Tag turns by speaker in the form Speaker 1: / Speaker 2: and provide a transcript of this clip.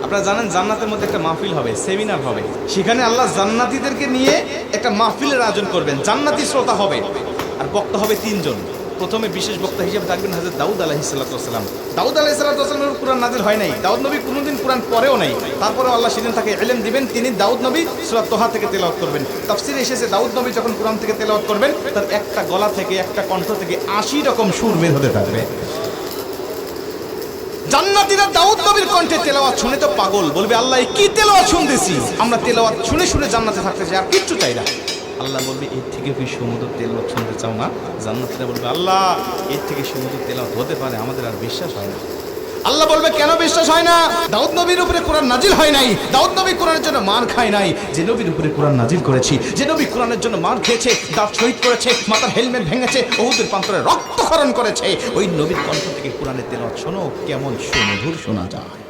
Speaker 1: আপনারা জানেন জান্নাতের মধ্যে একটা মাহফিল হবে, সেমিনার হবে। সেখানে আল্লাহ জান্নাতীদেরকে নিয়ে একটা মাহফিলের আয়োজন করবেন। জান্নাতি শ্রোতা হবে, আর বক্তা হবে তিনজন। প্রথমে বিশেষ বক্তা হিসেবে থাকবেন হযরত দাউদ আলাইহিস সালাম। দাউদ আলাইহিস সালামের কুরআন নাযিল হয় নাই, দাউদ নবী কোনোদিন কুরআন পড়েও নাই। তারপরে আল্লাহ সেদিন তাকে ইলম দিবেন, তিনি দাউদ নবী সূরা তোহা থেকে তেলাওয়াত করবেন। তাফসীরে এসেছে দাউদ নবী যখন কুরআন থেকে তেলাওয়াত করবেন, তার একটা গলা থেকে, একটা কণ্ঠ থেকে 80 রকম সুর বের হতে থাকবে। জান্নাতীরা দাউদ নবীর কণ্ঠে তেলাওয়াত শুনে তো পাগল, বলবে আল্লাহ কি তেলাওয়াত শুনতেছি, আমরা তেলাওয়াত শুনে শুনে জান্নাতে থাকতে চাই, আর কিচ্ছু চাই না। আল্লাহ বলবে এর থেকে কি সমুদ্র তেলাওয়াত শুনতে চাও না? জান্নাতীরা বলবে আল্লাহ এর থেকে সমুদ্র তেলাওয়াত হতে পারে, আমাদের আর বিশ্বাস হয় না। আল্লাহ বলবে কেন বিশ্বাস হয় না? দাউদ নবীর উপরে কোরআন নাজিল হয় নাই, দাউদ নবী কোরআনের জন্য মার খায় নাই। যে নবীর উপরে কোরআন নাজিল করেছি, যে নবী কোরআনের জন্য মার খেয়েছে, দাঁত শহীদ করেছে, মাথার হেলমেট ভেঙেছে, উহুদের প্রান্তরে রক্তক্ষরণ করেছে, ওই নবীর কণ্ঠ থেকে কোরআনের তেলাওয়াত শোনো, কেমন সুমধুর শোনা যায়।